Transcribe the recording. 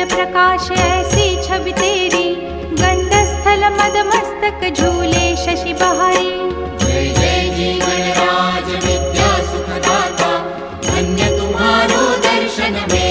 प्रकाश ऐसी छवि तेरी, गंडस्थल मद मस्तक झूले शशि बहारी। जय जय जी गणराज विद्या सुखदाता, धन्य तुम्हारो दर्शन में